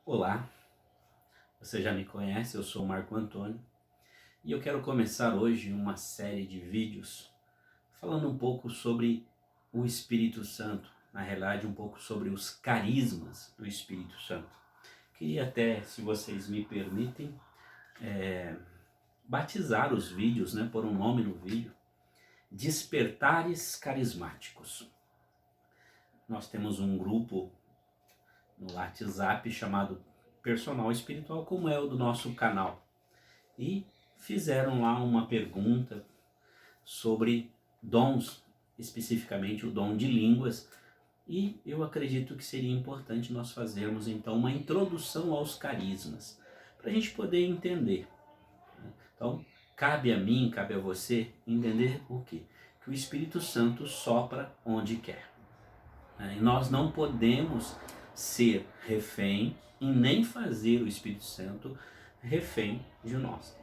Olá, você já me conhece, eu sou o Marco Antônio e eu quero começar hoje uma série de vídeos falando um pouco sobre o Espírito Santo, na realidade um pouco sobre os carismas do Espírito Santo. Queria até, se vocês me permitem, batizar os vídeos, pôr um nome no vídeo, Despertares Carismáticos. Nós temos um grupo no WhatsApp chamado Personal Espiritual, como é o do nosso canal. E fizeram lá uma pergunta sobre dons, especificamente o dom de línguas, e eu acredito que seria importante nós fazermos então uma introdução aos carismas, para a gente poder entender. Então, cabe a mim, cabe a você entender o quê? Que o Espírito Santo sopra onde quer. E nós não podemos ser refém e nem fazer o Espírito Santo refém de nós.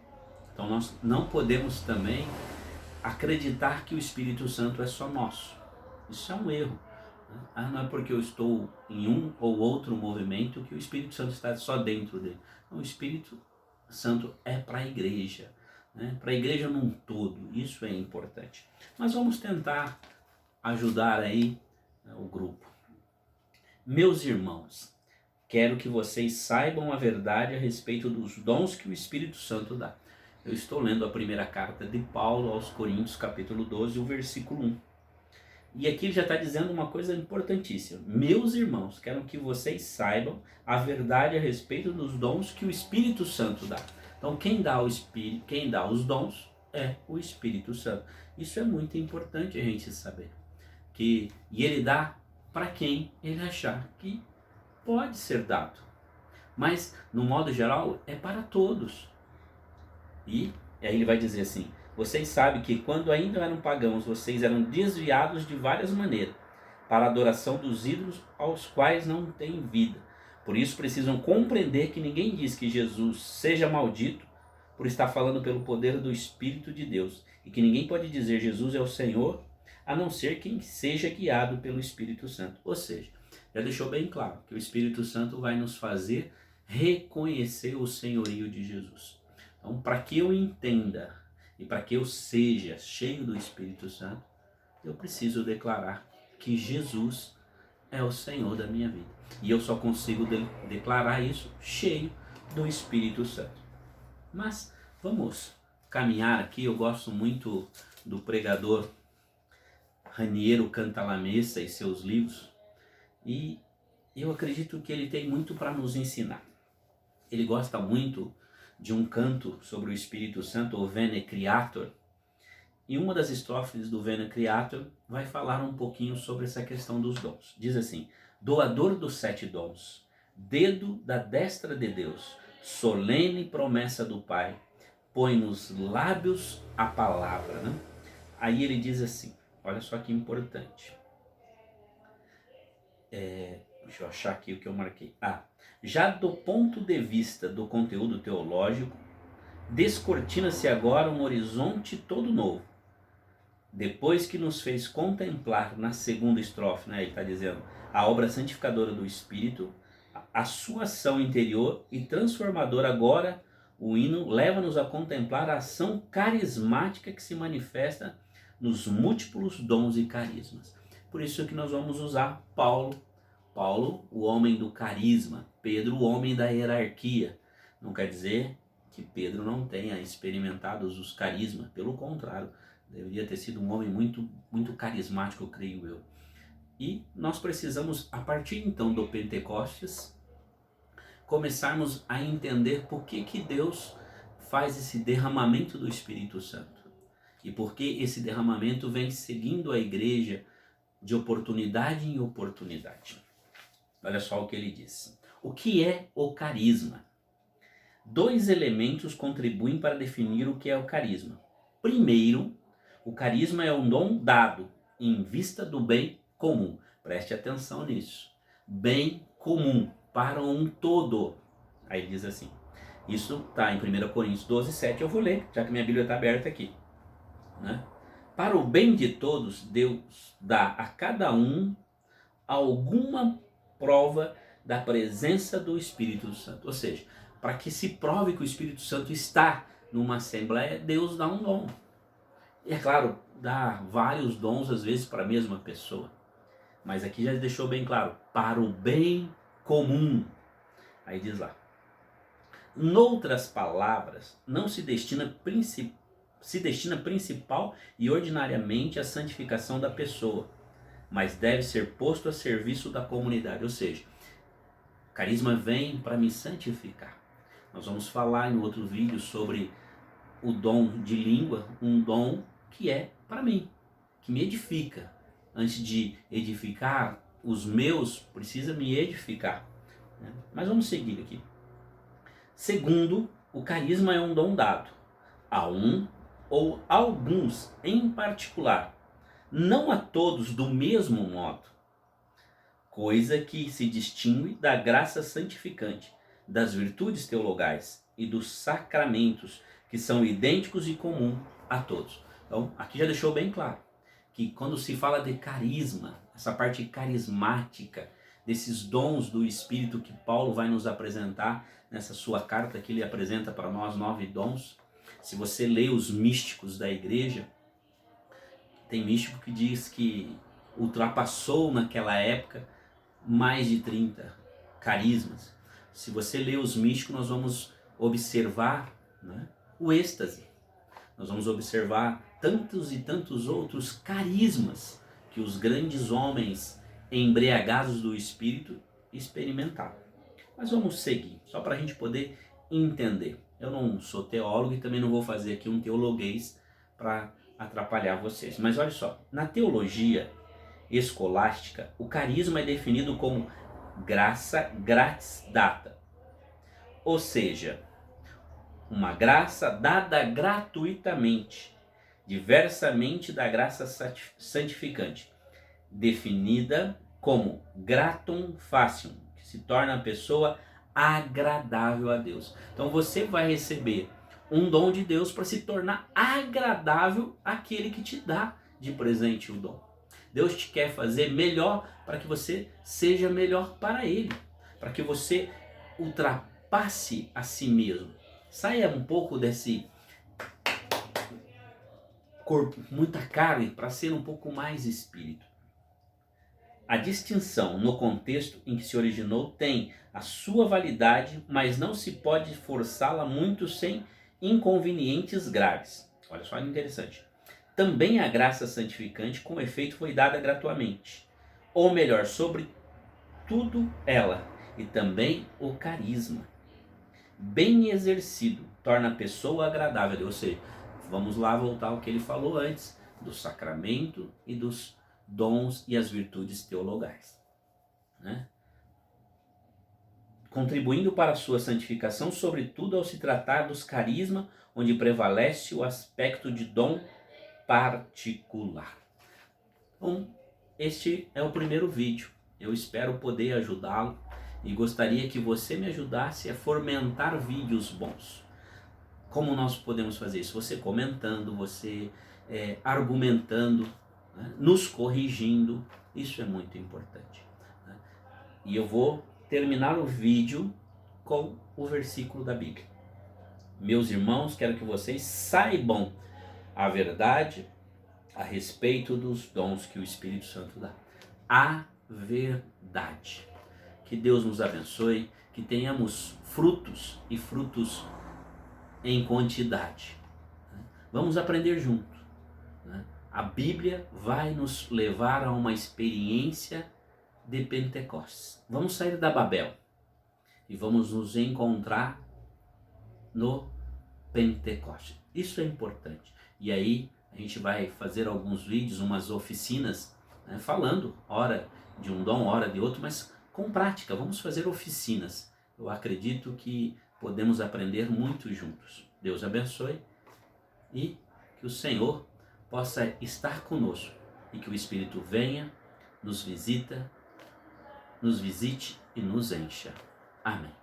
Então nós não podemos também acreditar que o Espírito Santo é só nosso. Isso é um erro. Não é porque eu estou em um ou outro movimento que o Espírito Santo está só dentro dele. Não, o Espírito Santo é para a igreja, para a igreja num todo. Isso é importante. Mas vamos tentar ajudar aí o grupo. Meus irmãos, quero que vocês saibam a verdade a respeito dos dons que o Espírito Santo dá. Eu estou lendo a primeira carta de Paulo aos Coríntios, capítulo 12, o versículo 1. E aqui ele já está dizendo uma coisa importantíssima. Meus irmãos, quero que vocês saibam a verdade a respeito dos dons que o Espírito Santo dá. Então quem dá os dons é o Espírito Santo. Isso é muito importante a gente saber. E ele dá para quem ele achar que pode ser dado. Mas, no modo geral, é para todos. E aí ele vai dizer assim: vocês sabem que quando ainda eram pagãos, vocês eram desviados de várias maneiras para a adoração dos ídolos aos quais não têm vida. Por isso precisam compreender que ninguém diz que Jesus seja maldito por estar falando pelo poder do Espírito de Deus, e que ninguém pode dizer Jesus é o Senhor, a não ser quem seja guiado pelo Espírito Santo. Ou seja, já deixou bem claro que o Espírito Santo vai nos fazer reconhecer o senhorio de Jesus. Então, para que eu entenda e para que eu seja cheio do Espírito Santo, eu preciso declarar que Jesus é o Senhor da minha vida. E eu só consigo declarar isso cheio do Espírito Santo. Mas vamos caminhar aqui. Eu gosto muito do pregador Raniero Cantalamessa e seus livros. E eu acredito que ele tem muito para nos ensinar. Ele gosta muito de um canto sobre o Espírito Santo, o Veni Creator. E uma das estrofes do Veni Creator vai falar um pouquinho sobre essa questão dos dons. Diz assim: doador dos 7 dons, dedo da destra de Deus, solene promessa do Pai, põe nos lábios a palavra. Aí ele diz assim, olha só que importante. Deixa eu achar aqui o que eu marquei. Já do ponto de vista do conteúdo teológico, descortina-se agora um horizonte todo novo. Depois que nos fez contemplar na segunda estrofe, ele está dizendo, a obra santificadora do Espírito, a sua ação interior e transformadora, agora o hino leva-nos a contemplar a ação carismática que se manifesta nos múltiplos dons e carismas. Por isso que nós vamos usar Paulo, o homem do carisma, Pedro, o homem da hierarquia. Não quer dizer que Pedro não tenha experimentado os carismas, pelo contrário, deveria ter sido um homem muito, muito carismático, eu creio eu. E nós precisamos, a partir então do Pentecostes, começarmos a entender por que Deus faz esse derramamento do Espírito Santo. E por que esse derramamento vem seguindo a igreja de oportunidade em oportunidade. Olha só o que ele diz. O que é o carisma? 2 elementos contribuem para definir o que é o carisma. Primeiro, o carisma é um dom dado em vista do bem comum. Preste atenção nisso. Bem comum, para um todo. Aí ele diz assim. Isso está em 1 Coríntios 12, 7. Eu vou ler, já que minha Bíblia está aberta aqui. Para o bem de todos, Deus dá a cada um alguma prova da presença do Espírito Santo. Ou seja, para que se prove que o Espírito Santo está numa assembleia, Deus dá um dom. E é claro, dá vários dons às vezes para a mesma pessoa. Mas aqui já deixou bem claro, para o bem comum. Aí diz lá. Noutras palavras, não se destina principal e ordinariamente à santificação da pessoa, mas deve ser posto a serviço da comunidade. Ou seja, o carisma vem para me santificar. Nós vamos falar em outro vídeo sobre o dom de língua, um dom que é para mim, que me edifica. Antes de edificar os meus, precisa me edificar. Mas vamos seguir aqui. Segundo, o carisma é um dom dado a um ou alguns em particular, não a todos do mesmo modo, coisa que se distingue da graça santificante, das virtudes teologais e dos sacramentos, que são idênticos e comuns a todos. Então, aqui já deixou bem claro que quando se fala de carisma, essa parte carismática, desses dons do Espírito que Paulo vai nos apresentar nessa sua carta que ele apresenta para nós, 9 dons. Se você lê os místicos da igreja, tem místico que diz que ultrapassou naquela época mais de 30 carismas. Se você lê os místicos, nós vamos observar, né, o êxtase. Nós vamos observar tantos e tantos outros carismas que os grandes homens embriagados do Espírito experimentaram. Mas vamos seguir, só para a gente poder entender. Eu não sou teólogo e também não vou fazer aqui um teologuês para atrapalhar vocês. Mas olha só, na teologia escolástica, o carisma é definido como graça gratis data. Ou seja, uma graça dada gratuitamente, diversamente da graça santificante, definida como gratum facium, que se torna a pessoa agradável a Deus. Então você vai receber um dom de Deus para se tornar agradável àquele que te dá de presente o dom. Deus te quer fazer melhor para que você seja melhor para Ele, para que você ultrapasse a si mesmo. Saia um pouco desse corpo, muita carne, para ser um pouco mais espírito. A distinção no contexto em que se originou tem a sua validade, mas não se pode forçá-la muito sem inconvenientes graves. Olha só que interessante. Também a graça santificante com efeito foi dada gratuitamente. Ou melhor, sobre tudo ela. E também o carisma, bem exercido, torna a pessoa agradável. Ou seja, vamos lá voltar ao que ele falou antes, do sacramento e dos dons e as virtudes teologais, né? Contribuindo para a sua santificação, sobretudo ao se tratar dos carismas, onde prevalece o aspecto de dom particular. Então, este é o primeiro vídeo. Eu espero poder ajudá-lo e gostaria que você me ajudasse a fomentar vídeos bons. Como nós podemos fazer isso? Você comentando, você argumentando, né? Nos corrigindo. Isso é muito importante, né? E eu vou terminar o vídeo com o versículo da Bíblia. Meus irmãos, quero que vocês saibam a verdade a respeito dos dons que o Espírito Santo dá. A verdade. Que Deus nos abençoe, que tenhamos frutos e frutos em quantidade. Vamos aprender junto. A Bíblia vai nos levar a uma experiência de Pentecostes. Vamos sair da Babel e vamos nos encontrar no Pentecostes. Isso é importante. E aí a gente vai fazer alguns vídeos, umas oficinas, né, falando hora de um dom, hora de outro, mas com prática. Vamos fazer oficinas. Eu acredito que podemos aprender muito juntos. Deus abençoe e que o Senhor possa estar conosco e que o Espírito venha, nos visite e nos encha. Amém.